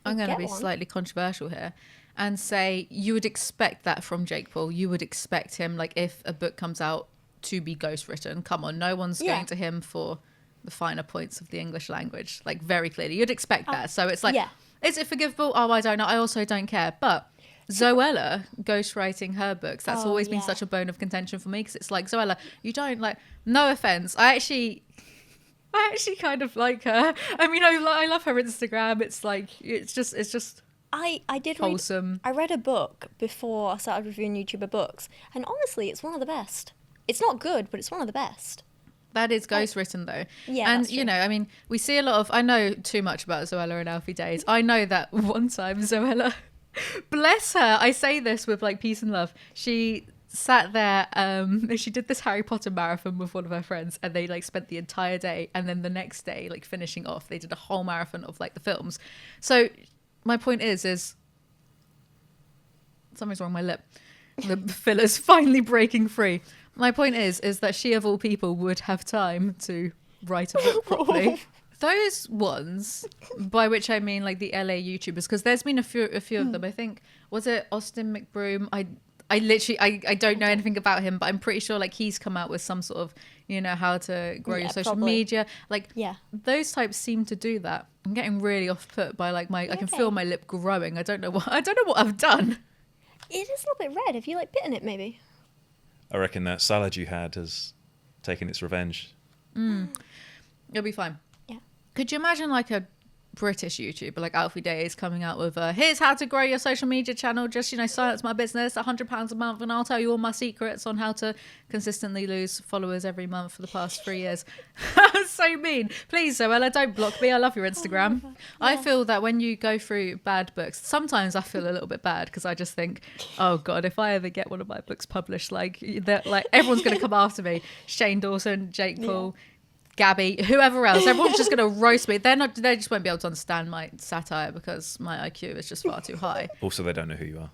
I'm going to be one. slightly controversial here and say you would expect that from Jake Paul. You would expect him, like, if a book comes out, to be ghostwritten. Come on, no one's going to him for the finer points of the English language, like, very clearly. You'd expect that. So it's like, is it forgivable? Oh, I don't know. I also don't care. But Zoella ghostwriting her books, that's always been such a bone of contention for me, because it's like, Zoella, you don't, like, no offense, I actually kind of like her. I mean, I love her Instagram. It's like, it's just I did wholesome. I read a book before I started reviewing YouTuber books, and honestly, it's one of the best. It's not good, but it's one of the best. That is ghostwritten, though. Yeah, and that's true. you know, I mean, we see a lot of. I know too much about Zoella and Alfie Deyes. I know that one time Zoella, bless her, I say this with like peace and love. She sat there. She did this Harry Potter marathon with one of her friends, and they like spent the entire day, and then the next day, like finishing off, they did a whole marathon of like the films. So my point is something's wrong with my lip. The filler's finally breaking free. My point is that she of all people would have time to write a book properly. Those ones, by which I mean like the LA YouTubers, because there's been a few of them. I think, was it Austin McBroom? I literally I don't know anything about him, but I'm pretty sure like he's come out with some sort of, you know, how to grow your social media. Like those types seem to do that. I'm getting really off put by like I can feel my lip growing. I don't know what I've done. It is a little bit red. Have you like bitten it maybe? I reckon that salad you had has taken its revenge. It'll be fine. Yeah. Could you imagine like a British YouTuber like Alfie Deyes coming out with here's how to grow your social media channel, just, you know, silence my business, £100 a month, and I'll tell you all my secrets on how to consistently lose followers every month for the past 3 years. That's so mean. Please, Zoella, don't block me. I love your Instagram. I feel that when you go through bad books, sometimes I feel a little bit bad, because I just think, oh god, if I ever get one of my books published, like everyone's going to come after me. Shane Dawson, Jake Paul, Gabby, whoever else, everyone's just going to roast me. They just won't be able to understand my satire because my IQ is just far too high. Also, they don't know who you are.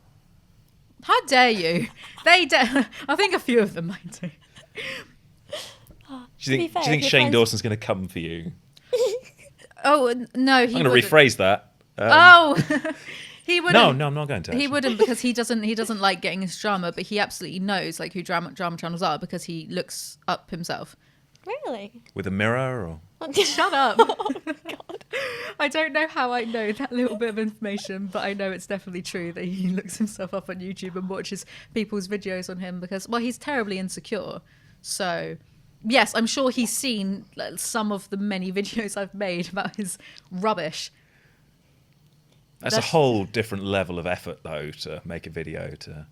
How dare you? I think a few of them might do. Do you think Shane Dawson's going to come for you? Oh, no, I'm going to rephrase that. He wouldn't. No, I'm not going to. Actually. He wouldn't, because he doesn't like getting his drama, but he absolutely knows like who drama channels are, because he looks up himself. Really? With a mirror, or? Shut up. Oh, God. I don't know how I know that little bit of information, but I know it's definitely true that he looks himself up on YouTube and watches people's videos on him because, well, he's terribly insecure. So, yes, I'm sure he's seen some of the many videos I've made about his rubbish. That's a whole different level of effort, though, to make a video to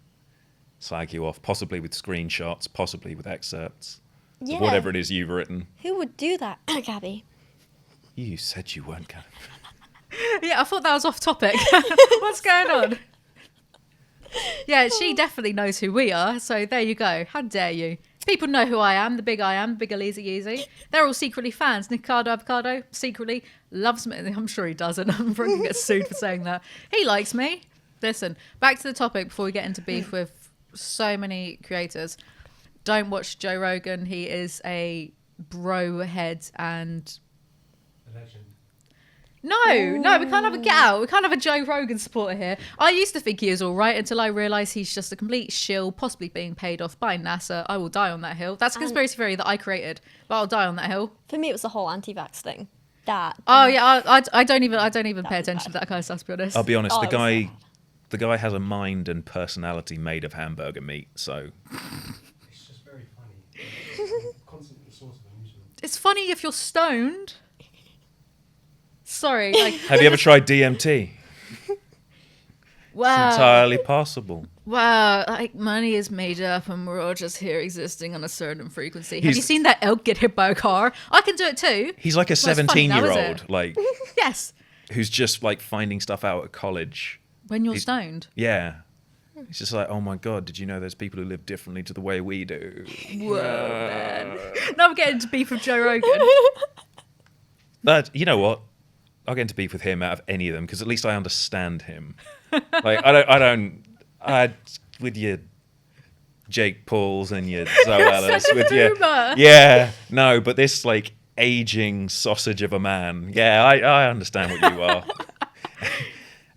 slag you off, possibly with screenshots, possibly with excerpts. Yeah. Whatever it is you've written. Who would do that, Gabby? You said you weren't going to. Yeah, I thought that was off topic. What's going on? Yeah, she definitely knows who we are, so there you go. How dare you? People know who I am, the big Alizee Vs. They're all secretly fans. Ricardo Avocado secretly loves me. I'm sure he doesn't. I'm probably going to get sued for saying that. He likes me. Listen, back to the topic before we get into beef with so many creators. Don't watch Joe Rogan. He is a bro head and... A legend. No, we can't have a get out. We can't have a Joe Rogan supporter here. I used to think he was all right until I realised he's just a complete shill, possibly being paid off by NASA. I will die on that hill. That's a conspiracy theory that I created, but I'll die on that hill. For me, it was the whole anti-vax thing. I don't even pay attention to that kind of stuff, to be honest. I'll be honest, Oh, the guy has a mind and personality made of hamburger meat, so... It's just very funny. It's a constant source of amusement. It's funny if you're stoned. Sorry, like... Have you ever tried DMT? Wow. It's entirely possible. Wow, like money is made up and we're all just here existing on a certain frequency. Have you seen that elk get hit by a car? I can do it too. He's like a Well, it's funny now, is 17-year-old, it? like, Yes. who's just like finding stuff out at college. When you're stoned. Yeah. It's just like, oh my God, did you know there's people who live differently to the way we do? Whoa, man. Now I'm getting into beef with Joe Rogan. But you know what? I'll get into beef with him out of any of them because at least I understand him. Like I with your Jake Pauls and your Zoellas with your no, but this like aging sausage of a man. Yeah, I understand what you are.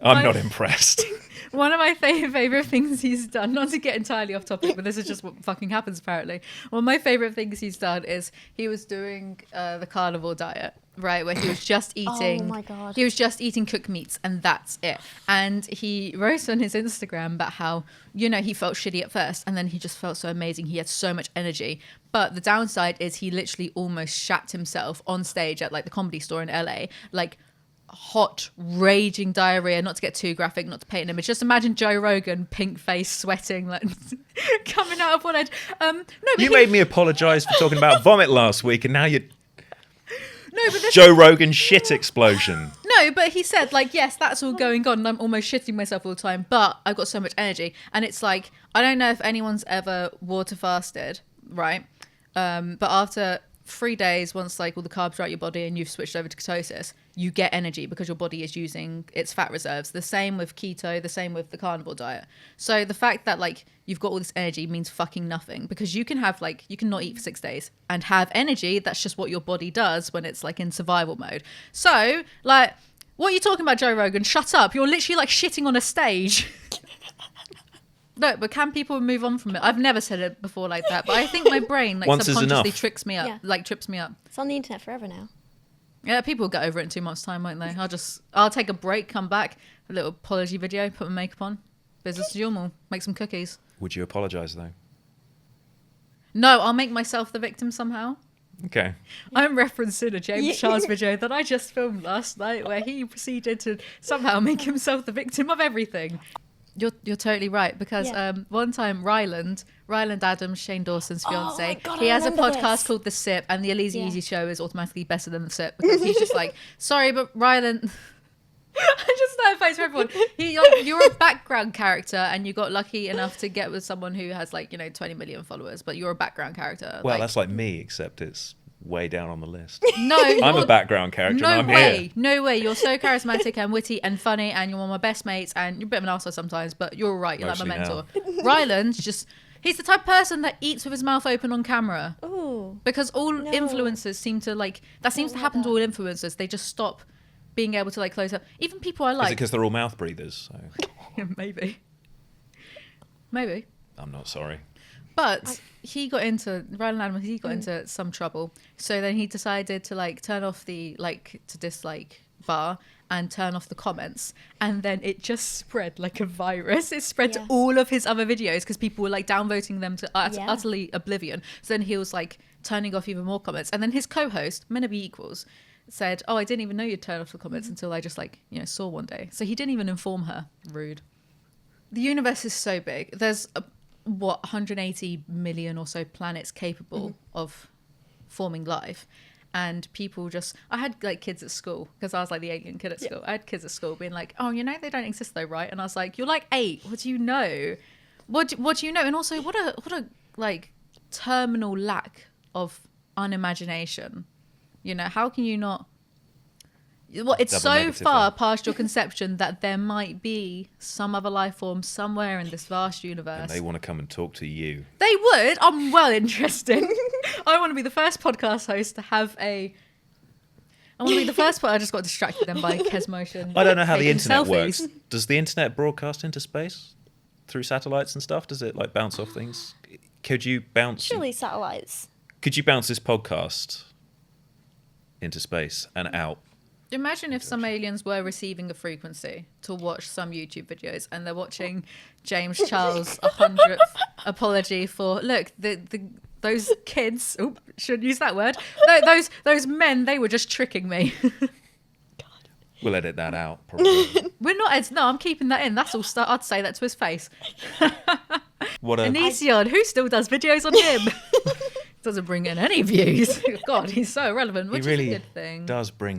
I'm not impressed. One of my favorite things he's done, not to get entirely off topic, but this is just what fucking happens apparently. One of my favorite things he's done is he was doing the carnivore diet, right, where he was just eating. Oh my God. He was just eating cooked meats, and that's it. And he wrote on his Instagram about how, you know, he felt shitty at first, and then he just felt so amazing. He had so much energy. But the downside is he literally almost shat himself on stage at like the Comedy Store in LA, like hot, raging diarrhea. Not to get too graphic, not to paint an image. Just imagine Joe Rogan, pink face, sweating, like coming out of one edge. No, but You made me apologise for talking about vomit last week, and now you're no, but this Joe Rogan shit explosion. No, but he said, like, yes, that's all going on, and I'm almost shitting myself all the time, but I've got so much energy. And it's like, I don't know if anyone's ever water fasted, right? But after 3 days, once like all the carbs are out your body and you've switched over to ketosis, you get energy because your body is using its fat reserves. The same with keto, the same with the carnivore diet. So the fact that like you've got all this energy means fucking nothing, because you can have like, you can not eat for 6 days and have energy. That's just what your body does when it's like in survival mode. So like, what are you talking about, Joe Rogan? Shut up. You're literally like shitting on a stage. No, but can people move on from it? I've never said it before like that, but I think my brain like Once is subconsciously enough. tricks me up, Yeah. like trips me up. It's on the internet forever now. Yeah, people will get over it in 2 months' time, won't they? I'll take a break, come back, a little apology video, put my makeup on, business as usual, make some cookies. Would you apologise though? No, I'll make myself the victim somehow. Okay. I'm referencing a James Charles video that I just filmed last night where he proceeded to somehow make himself the victim of everything. You're totally right, because Yeah. one time Ryland Adams, Shane Dawson's fiance, my God, he I has a remember podcast this. called The Sip, and the Alizee Yeah. Easy show is automatically better than The Sip, because he's just like, sorry, but Ryland... I just know face for everyone. You're a background character, and you got lucky enough to get with someone who has like 20 million followers, but you're a background character. Well, like, that's like me, except it's way down on the list. no, I'm a you're- background character, No and I'm way, here. no way. You're so charismatic and witty and funny, and you're one of my best mates, and you're a bit of an arsehole sometimes, but you're all right. You're Mostly like my mentor. Ryland's just, he's the type of person that eats with his mouth open on camera, Ooh. because all No. influencers seems to like happen to that. all influencers. They just stop being able to like close up. Even people I Is it like. because they're all mouth breathers? So Maybe. I'm not sorry. But Ryland Adams, he got into some trouble. So then he decided to like turn off the like to dislike bar and turn off the comments. And then it just spread like a virus. It spread to Yeah. all of his other videos because people were like downvoting them to Yeah. utterly oblivion. So then he was like turning off even more comments. And then his co-host, Men Be Equals, said, "Oh, I didn't even know you'd turn off the comments until I just like, saw one day." So he didn't even inform her. Rude. The universe is so big. There's 180 million or so planets capable of forming life, and people just, I had like kids at school, because I was like the alien kid at school. I had kids at school being like, "Oh, they don't exist though, right?" And I was like, "You're like 8. What do you know? What do you know?" And also, what a like terminal lack of unimagination. How can you not? Well, it's Double so negative far there. past your conception that there might be some other life form somewhere in this vast And universe. they want to come and talk to you. They would. I'm well interested. I want to be the first podcast host to have a. I want to be the first. I just got distracted then by Kes Motion. I don't know how the taking internet selfies. works. Does the internet broadcast into space through satellites and stuff? Does it like bounce off things? Could you bounce? Surely satellites. Could you bounce this podcast into space and out? Imagine if some aliens were receiving a frequency to watch some YouTube videos, and they're watching James Charles' 100th apology for those kids. Oh, shouldn't use that word. No, those men. They were just tricking me. We'll edit that out. Probably. We're not. No, I'm keeping that in. That's all. I'd say that to his face. What a Anision, who still does videos on him? Doesn't bring in any views. God, he's so irrelevant, which he really is a good thing. does bring